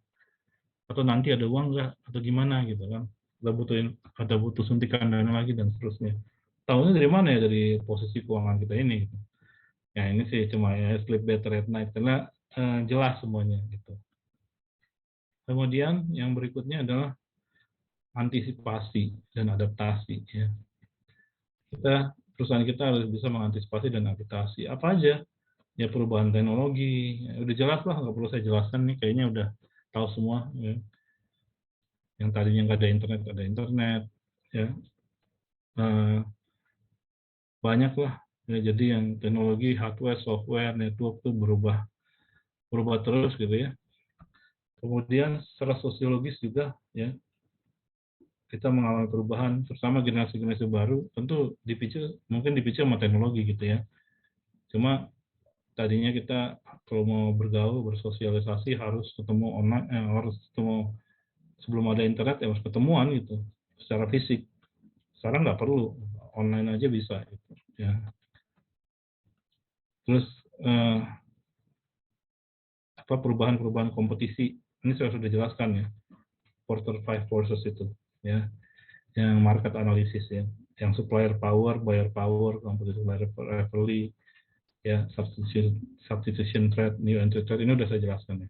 Atau nanti ada uang nggak, atau gimana gitu kan? Ada butuh suntikan dana lagi dan seterusnya. Tahunya dari mana ya, dari posisi keuangan kita ini? Gitu. Ya ini sih cuma ya sleep better at night karena jelas semuanya gitu. Kemudian yang berikutnya adalah antisipasi dan adaptasi ya. Perusahaan kita harus bisa mengantisipasi dan adaptasi apa aja ya, perubahan teknologi ya, udah jelas lah, nggak perlu saya jelaskan nih, kayaknya udah tahu semua ya. Yang tadinya nggak ada internet, ada internet ya. Banyak lah ya, jadi yang teknologi hardware, software, network tuh berubah terus gitu ya. Kemudian secara sosiologis juga ya, kita mengalami perubahan, terutama generasi-generasi baru, tentu mungkin dipicu sama teknologi gitu ya. Cuma tadinya kita kalau mau bergaul, bersosialisasi harus ketemu online, harus ketemu sebelum ada internet ya harus ketemuan gitu, secara fisik. Sekarang nggak perlu, online aja bisa gitu ya. Terus perubahan-perubahan kompetisi ini saya sudah jelaskan ya, quarter five forces itu ya, yang market analysis ya, yang supplier power, buyer power, competitive rivalry ya, substitution trade, new entry trade, ini sudah saya jelaskan ya.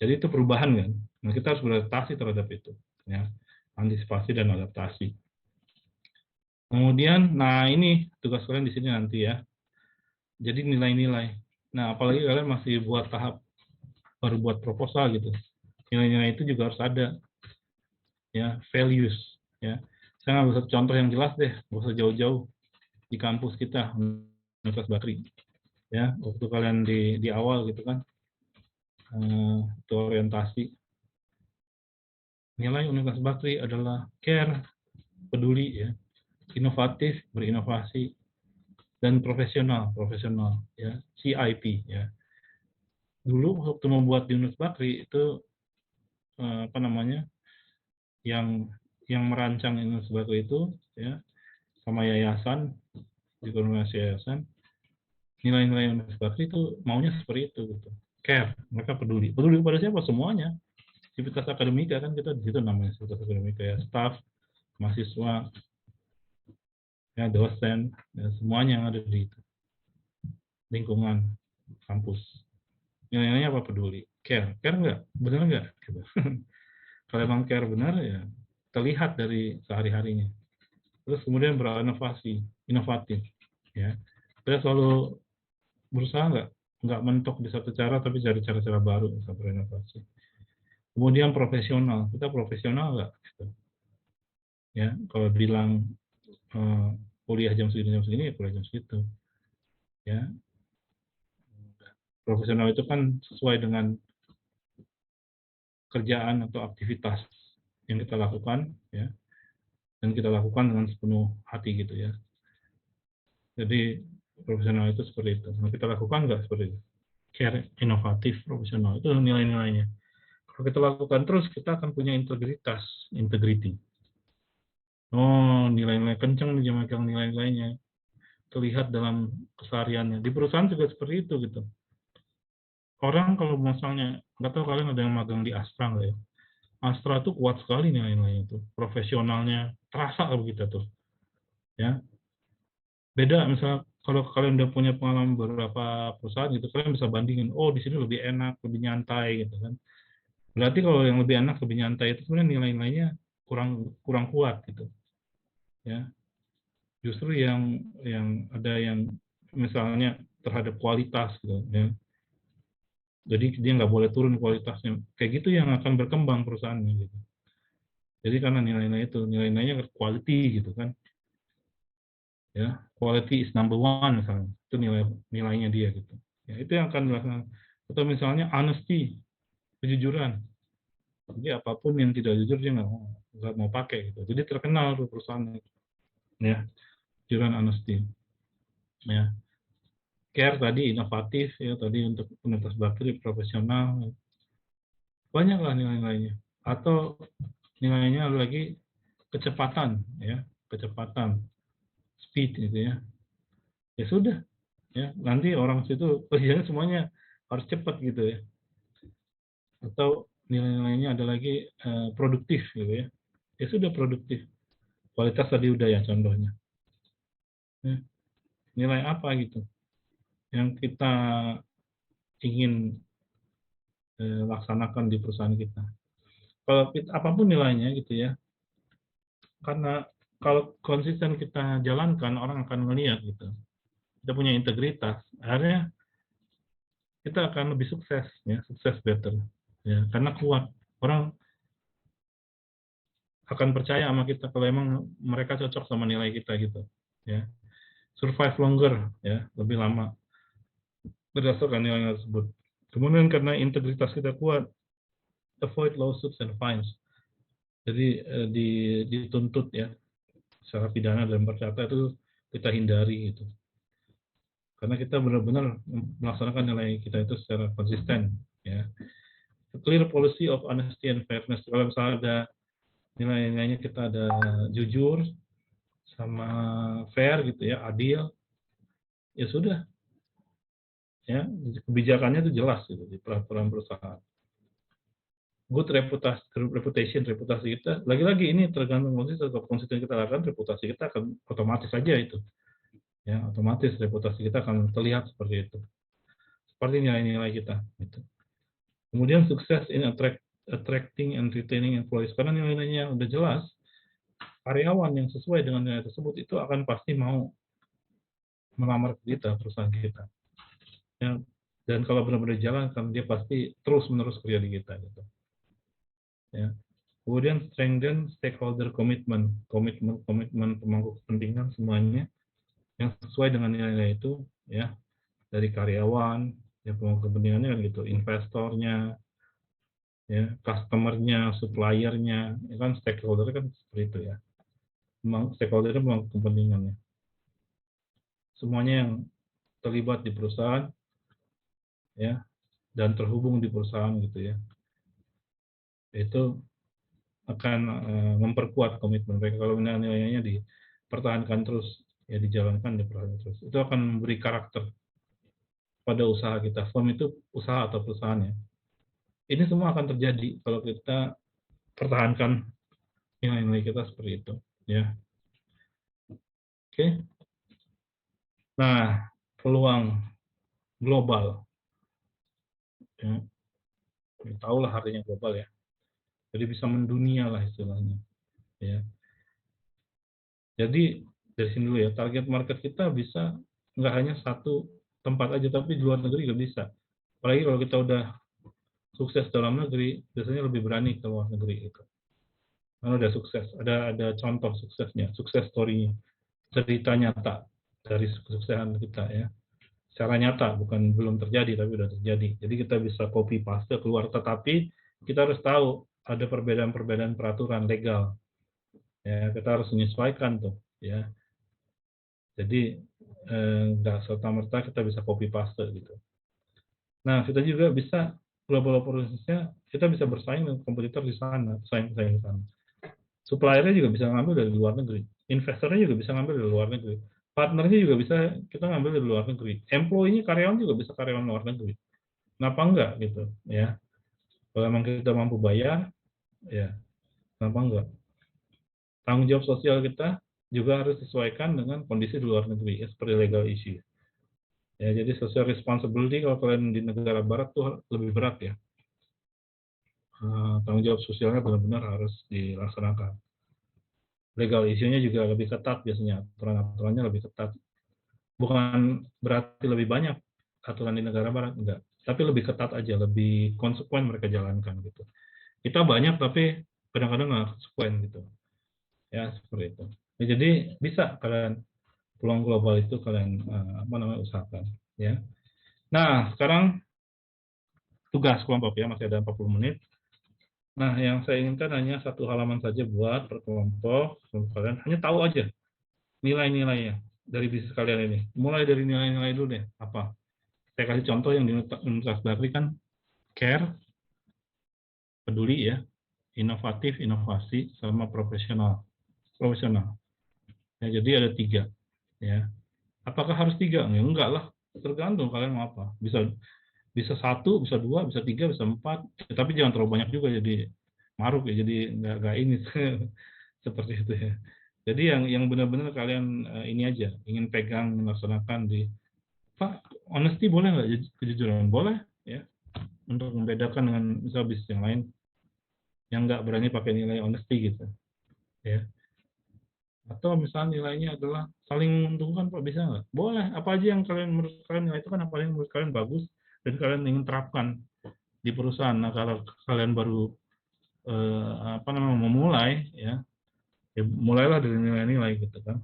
Jadi itu perubahan kan, nah kita harus beradaptasi terhadap itu ya, antisipasi dan adaptasi. Kemudian nah ini tugas kalian di sini nanti ya, jadi nilai-nilai. Nah apalagi kalian masih baru buat proposal gitu, nilai-nilai itu juga harus ada ya, values ya. Saya ngambil satu contoh yang jelas deh, nggak usah jauh-jauh, di kampus kita Universitas Bakri ya, waktu kalian di awal gitu kan, itu orientasi, nilai Universitas Bakri adalah care, peduli ya, inovatif, berinovasi, dan profesional ya, CIP ya. Dulu waktu membuat di Universitas Bakri itu yang merancang Universitas Bakri itu ya, sama yayasan, di koordinasi yayasan, nilai-nilai Universitas Bakri itu maunya seperti itu gitu. Care, mereka peduli pada siapa, semuanya. Civitas akademika kan kita di situ namanya civitas akademika ya, staff, mahasiswa, ya dosen, ya, semuanya yang ada di itu. Lingkungan kampus. Nilai-nilainya apa? Peduli. Care nggak? Benar nggak? Gitu. Kalau emang care benar ya terlihat dari sehari-harinya. Terus kemudian berinovasi, inovatif. Ya, kita selalu berusaha nggak mentok di satu cara, tapi cari cara-cara baru bisa berinovasi. Kemudian profesional, kita profesional nggak? Gitu. Ya, kalau bilang kuliah jam segini ya kuliah jam segitu. Ya, profesional itu kan sesuai dengan kerjaan atau aktivitas yang kita lakukan, ya, dan kita lakukan dengan sepenuh hati gitu ya. Jadi profesional itu seperti itu. Nah, kita lakukan nggak seperti itu? Care, inovatif, profesional itu nilai-nilainya. Kalau kita lakukan terus, kita akan punya integritas, integrity. Oh, nilai-nilai kencang nih megang nilai-nilainya. Terlihat dalam kesehariannya. Di perusahaan juga seperti itu gitu. Orang kalau misalnya, nggak tahu kalian ada yang magang di Astra nggak ya? Astra tuh kuat sekali nilai-nilainya itu. Profesionalnya terasa begitu tuh. Ya. Beda misalnya kalau kalian udah punya pengalaman beberapa perusahaan gitu, kalian bisa bandingin, oh di sini lebih enak, lebih nyantai gitu kan. Berarti kalau yang lebih enak, lebih nyantai itu sebenarnya nilai-nilainya kurang kurang kuat gitu, ya. Justru yang ada yang misalnya terhadap kualitas gitu, ya. Jadi dia nggak boleh turun kualitasnya. Kayak gitu yang akan berkembang perusahaannya gitu. Jadi karena nilai-nilai itu, nilai-nilainya quality gitu kan, ya. Quality is number one misalnya, itu nilainya dia gitu. Ya, itu yang akan dilaksanakan. Atau misalnya honesty, kejujuran. Jadi apapun yang tidak jujur dia nggak mau pakai gitu. Jadi terkenal tuh perusahaan, ya, kejujuran, honesty. Ya, care tadi inovatif ya tadi untuk universitas bakteri profesional, banyaklah nilai-nilainya. Atau nilainya lagi kecepatan, ya, kecepatan, speed gitu ya. Ya sudah, ya nanti orang situ kerjanya semuanya harus cepat gitu ya. Atau nilai-nilainya ada lagi produktif gitu ya. Ya sudah produktif. Kualitas tadi udah ya contohnya. Ya, nilai apa gitu yang kita ingin laksanakan di perusahaan kita. Kalau kita, apapun nilainya gitu ya, karena kalau konsisten kita jalankan, orang akan melihat gitu. Kita punya integritas, akhirnya kita akan lebih sukses, ya, sukses better, ya, karena kuat. Orang akan percaya sama kita kalau emang mereka cocok sama nilai kita gitu, ya. Survive longer, ya, lebih lama berdasarkan nilai tersebut. Kemudian karena integritas kita kuat, avoid lawsuits and fines. Jadi dituntut ya secara pidana dan perdata itu kita hindari gitu. Karena kita benar-benar melaksanakan nilai kita itu secara konsisten ya. A clear policy of honesty and fairness. Kalau misalnya ada nilai-nilainya kita ada jujur sama fair gitu ya, adil, ya sudah ya kebijakannya itu jelas gitu di peraturan perusahaan. Good reputasi kita, lagi-lagi ini tergantung konsisten kita lakukan, reputasi kita akan otomatis saja itu. Ya, otomatis reputasi kita akan terlihat seperti itu. Seperti nilai-nilai kita. Gitu. Kemudian sukses in attracting and retaining employees. Karena nilai-nilainya udah jelas, karyawan yang sesuai dengan nilai tersebut itu akan pasti mau melamar kita, perusahaan kita. Ya, dan kalau benar-benar jalan, kan dia pasti terus-menerus kerja di kita. Gitu. Ya. Kemudian strengthen stakeholder commitment, komitmen pemangku kepentingan semuanya yang sesuai dengan nilai-nilai itu, ya, dari karyawan, ya pemangku kepentingannya kan gitu, investornya, ya, customer-nya, supplier-nya, ya kan stakeholder kan seperti itu ya. Stakeholder itu memang kepentingannya. Semuanya yang terlibat di perusahaan, ya, dan terhubung di perusahaan gitu ya, itu akan memperkuat komitmen mereka. Kalau nilai-nilainya dipertahankan terus, ya dijalankan, dipertahankan terus, itu akan memberi karakter pada usaha kita. Firm itu usaha atau perusahaan ya. Ini semua akan terjadi kalau kita pertahankan nilai-nilai kita seperti itu, ya. Oke. Nah, peluang global, ya. Tahu lah artinya global ya. Jadi bisa mendunia lah istilahnya, ya. Jadi dari sini dulu ya, target market kita bisa nggak hanya satu tempat aja, tapi di luar negeri juga bisa. Apalagi kalau kita udah sukses dalam negeri, biasanya lebih berani ke luar negeri itu. Karena udah sukses, ada contoh suksesnya, sukses story-nya, cerita nyata dari kesuksesan kita ya. Secara nyata, bukan belum terjadi, tapi udah terjadi. Jadi kita bisa copy paste keluar, tetapi kita harus tahu ada perbedaan-perbedaan peraturan legal. Ya, kita harus menyesuaikan tuh, ya. Jadi nggak serta-merta kita bisa copy paste gitu. Nah, kita juga bisa global opportunities-nya, kita bisa bersaing dengan kompetitor di sana, saing-saing di sana. Suppliernya juga bisa ngambil dari luar negeri. Investornya juga bisa ngambil dari luar negeri. Partnernya juga bisa kita ngambil dari luar negeri. Employee-nya, karyawan juga bisa karyawan luar negeri. Kenapa enggak gitu ya? Kalau memang kita mampu bayar, ya kenapa enggak? Tanggung jawab sosial kita juga harus disesuaikan dengan kondisi di luar negeri, ya, seperti legal issue. Ya, jadi social responsibility kalau kalian di negara barat tuh lebih berat ya. Tanggung jawab sosialnya benar-benar harus dilaksanakan. Legal issue-nya juga lebih ketat biasanya, aturan-aturannya lebih ketat. Bukan berarti lebih banyak aturan di negara barat, enggak. Tapi lebih ketat aja, lebih konsekuen mereka jalankan gitu. Kita banyak tapi kadang-kadang nggak konsekuen gitu. Ya, seperti itu. Ya, jadi bisa kalian peluang global itu kalian usahakan ya. Nah, sekarang tugas kelompok ya, masih ada 40 menit. Nah, yang saya inginkan hanya satu halaman saja buat per kelompok. Kalian hanya tahu aja nilai-nilainya dari bisnis kalian ini. Mulai dari nilai-nilai dulu deh. Apa? Saya kasih contoh yang di Universitas Bakri kan care, peduli ya, inovatif, inovasi, sama profesional. Profesional. Ya, jadi ada 3. Ya. Apakah harus 3? Ya, enggak lah. Tergantung kalian mau apa. Bisa bisa 1, bisa 2, bisa 3, bisa 4. Tapi jangan terlalu banyak juga jadi maruk ya. Jadi nggak ini seperti itu ya. Jadi yang benar-benar kalian ini aja ingin pegang melaksanakan di Pak, honesty boleh nggak? Kejujuran boleh ya, untuk membedakan dengan misal bisnis yang lain yang nggak berani pakai nilai honesty gitu ya. Atau misalnya nilainya adalah saling menguntungkan, Pak, bisa nggak? Boleh. Apa aja yang kalian menurut kalian nilai itu kan apa yang menurut kalian bagus dan kalian ingin terapkan di perusahaan. Nah, kalau kalian baru memulai ya, mulailah dari nilai-nilai gitu kan.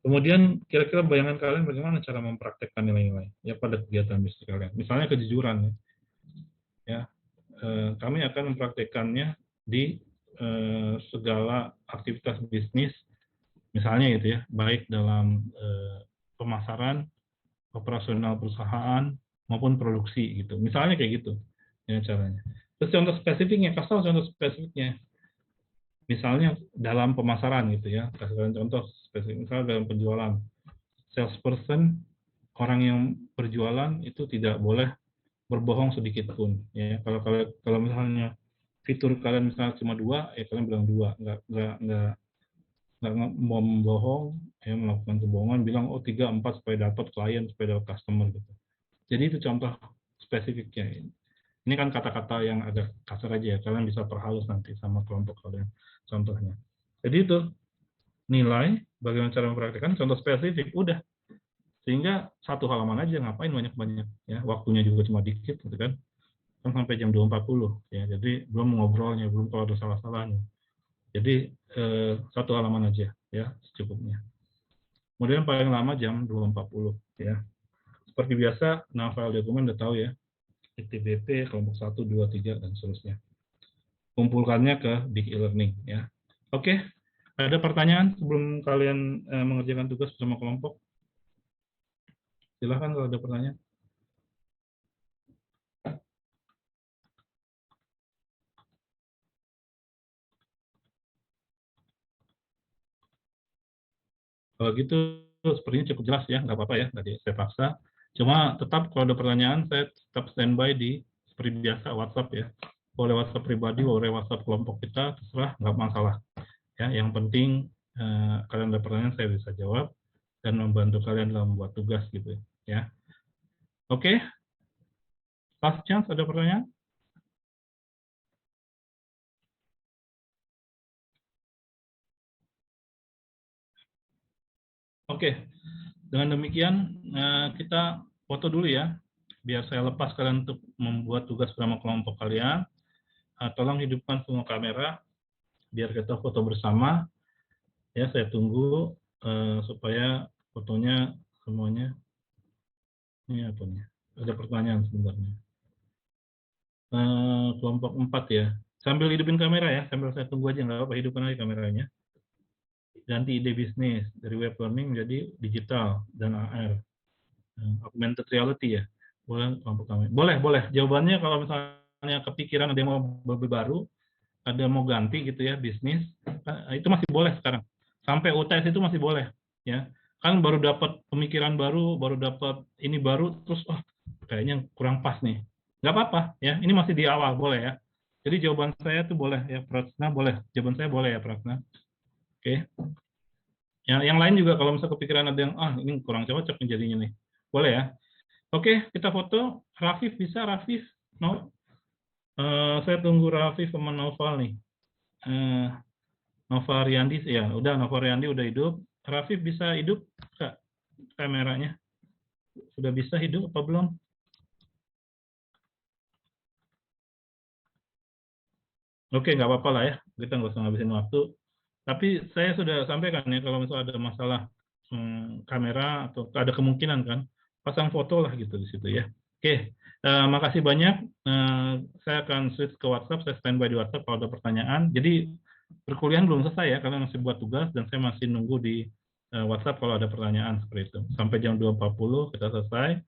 Kemudian kira-kira bayangan kalian bagaimana cara mempraktekkan nilai-nilai ya pada kegiatan bisnis kalian. Misalnya kejujuran ya. Kami akan mempraktekkannya di segala aktivitas bisnis, misalnya gitu ya, baik dalam pemasaran, operasional perusahaan maupun produksi gitu. Misalnya kayak gitu ya caranya. Terus contoh spesifiknya, kasih contoh spesifiknya. Misalnya dalam pemasaran gitu ya, kasih contoh spesifik. Misalnya dalam penjualan, salesperson, orang yang berjualan itu tidak boleh berbohong sedikit pun ya. Kalau misalnya fitur kalian misalnya cuma 2, ya kalian bilang 2, nggak mau membohong ya, melakukan kebohongan bilang 3, 4 supaya dapat klien, supaya dapat customer gitu. Jadi itu contoh spesifiknya. Ini kan kata-kata yang agak kasar aja ya, kalian bisa perhalus nanti sama kelompok kalian contohnya. Jadi itu nilai, bagaimana cara mempraktikkan, contoh spesifik, udah. Sehingga satu halaman aja, ngapain banyak-banyak ya, waktunya juga cuma dikit gitu kan sampai jam 2.40 ya, jadi belum ngobrolnya, belum kalau ada salah-salahnya. Jadi satu halaman aja ya secukupnya. Kemudian paling lama jam 2.40 ya. Seperti biasa, nah file dokumen udah tahu ya, ITBP kelompok 1, 2, 3 dan seterusnya. Kumpulkannya ke Big e-learning ya. Oke, ada pertanyaan sebelum kalian mengerjakan tugas bersama kelompok? Silahkan kalau ada pertanyaan. Kalau gitu sepertinya cukup jelas ya, nggak apa-apa ya, tadi saya paksa. Cuma tetap kalau ada pertanyaan, saya tetap standby di seperti biasa WhatsApp ya. Boleh WhatsApp pribadi, boleh WhatsApp kelompok kita, terserah, nggak masalah. Ya, yang penting kalian ada pertanyaan saya bisa jawab dan membantu kalian dalam membuat tugas gitu ya. Oke, last chance, ada pertanyaan? Oke, dengan demikian kita foto dulu ya, biar saya lepas kalian untuk membuat tugas bersama kelompok kalian. Tolong hidupkan semua kamera biar kita foto bersama ya. Saya tunggu supaya fotonya semuanya. Ini apa nih, ada pertanyaan sebenarnya. Kelompok 4 ya, sambil hidupin kamera ya, sambil saya tunggu aja, nggak apa-apa, hidupkan aja kameranya. Ganti ide bisnis dari web learning menjadi digital dan AR, augmented reality ya. Boleh kelompok kami, boleh jawabannya. Kalau misalnya kepikiran ada yang mau lebih baru, ada mau ganti gitu ya bisnis, itu masih boleh sekarang. Sampai UTS itu masih boleh ya. Kan baru dapat pemikiran baru, baru dapat ini baru, terus kayaknya kurang pas nih. Nggak apa-apa ya, ini masih di awal, boleh ya. Jadi jawaban saya tuh boleh ya, Prasna, boleh. Jawaban saya boleh ya, Prasna. Oke. Yang lain juga kalau misalnya kepikiran ada yang ini kurang cocok nih jadinya nih. Boleh ya. Oke, kita foto. Rafif bisa, Rafif? No? Saya tunggu Rafif sama Noval nih. Nova Riandi, ya udah Nova Riandi udah hidup. Rafif bisa hidup Kak, kameranya? Sudah bisa hidup apa belum? Oke, nggak apa-apa lah ya. Kita nggak usah ngabisin waktu. Tapi saya sudah sampaikan ya, kalau misalnya ada masalah kamera atau ada kemungkinan kan, pasang foto lah gitu di situ ya. Oke, makasih banyak. Saya akan switch ke WhatsApp, saya standby di WhatsApp kalau ada pertanyaan. Jadi perkuliahan belum selesai ya, karena masih buat tugas dan saya masih nunggu di WhatsApp kalau ada pertanyaan seperti itu. Sampai jam 2.40 kita selesai,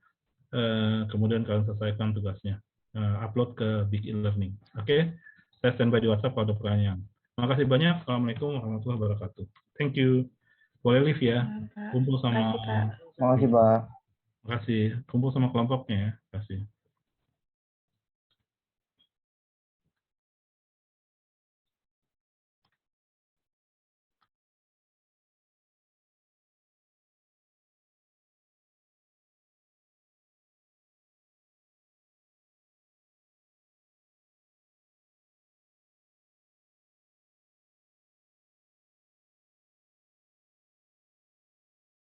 kemudian kalian selesaikan tugasnya. Upload ke Big e-Learning. Oke, saya standby di WhatsApp kalau ada pertanyaan. Terima kasih banyak. Assalamualaikum warahmatullahi wabarakatuh. Thank you. Boleh live ya. Kumpul sama. Makasih, Pak. Terima kasih. Kumpul sama kelompoknya ya. Terima kasih.